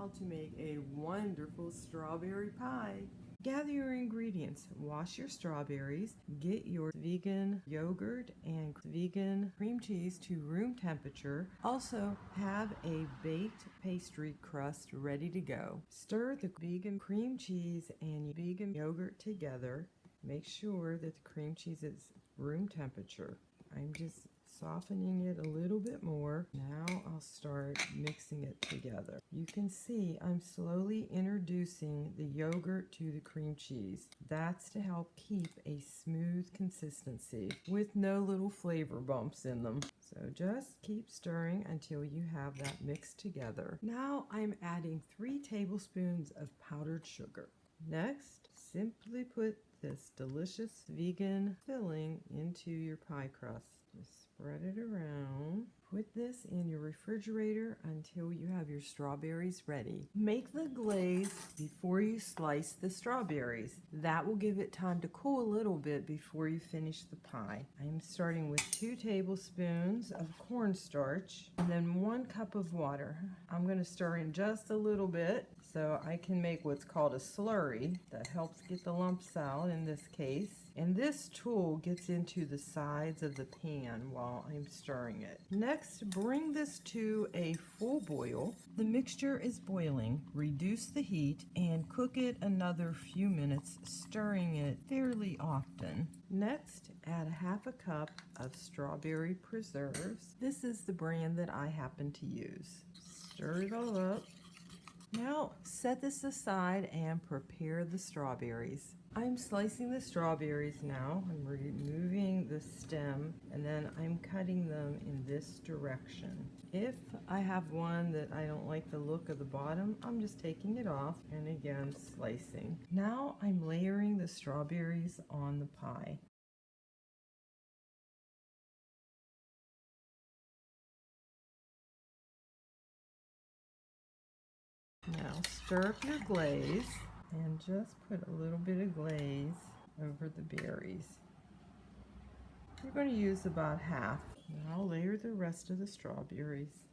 how to make a wonderful strawberry pie. Gather your ingredients. Wash your strawberries. Get your vegan yogurt and vegan cream cheese to room temperature. Also, have a baked pastry crust ready to go. Stir the vegan cream cheese and vegan yogurt together. Make sure that the cream cheese is room temperature. I'm just softening it a little bit more. Now I'll start mixing it together. You can see I'm slowly introducing the yogurt to the cream cheese. That's to help keep a smooth consistency with no little flavor bumps in them. So just keep stirring until you have that mixed together. Now I'm adding 3 tablespoons of powdered sugar. Next, simply put this delicious vegan filling into your pie crust. Just spread it around. Put this in your refrigerator until you have your strawberries ready. Make the glaze before you slice the strawberries. That will give it time to cool a little bit before you finish the pie. I'm starting with 2 tablespoons of cornstarch and then 1 cup of water. I'm going to stir in just a little bit so I can make what's called a slurry that helps get the lumps out in this case. And this tool gets into the sides of the pan while I'm stirring it. Next, bring this to a full boil. The mixture is boiling. Reduce the heat and cook it another few minutes, stirring it fairly often. Next, add 1/2 cup of strawberry preserves. This is the brand that I happen to use. Stir it all up. Now, set this aside and prepare the strawberries. I'm slicing the strawberries now. I'm removing the stem and then I'm cutting them in this direction. If I have one that I don't like the look of the bottom, I'm just taking it off and again slicing. Now I'm layering the strawberries on the pie. Now stir up your glaze and just put a little bit of glaze over the berries. You're going to use about half. Now I'll layer the rest of the strawberries.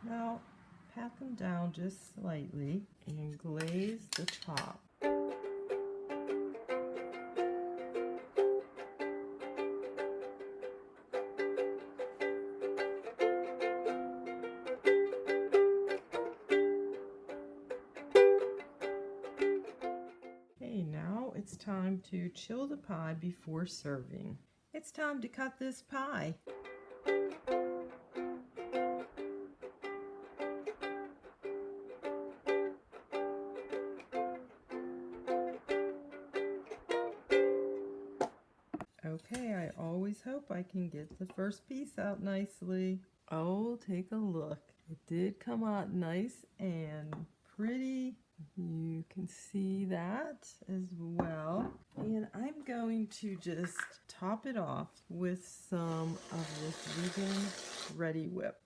Now, pat them down just slightly and glaze the top. Okay, now it's time to chill the pie before serving. It's time to cut this pie. Okay, I always hope I can get the first piece out nicely. Oh, take a look. It did come out nice and pretty. You can see that as well. And I'm going to just top it off with some of this vegan Ready Whip.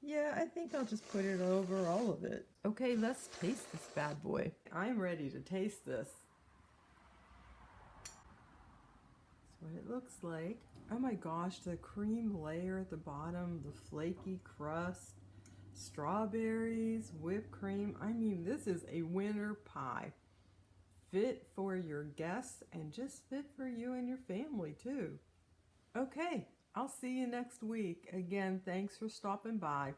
Yeah, I think I'll just put it over all of it. Okay, let's taste this bad boy. I'm ready to taste this. What it looks like. Oh my gosh, the cream layer at the bottom, the flaky crust, strawberries, whipped cream. I mean, this is a winner pie. Fit for your guests and just fit for you and your family too. Okay, I'll see you next week. Again, thanks for stopping by.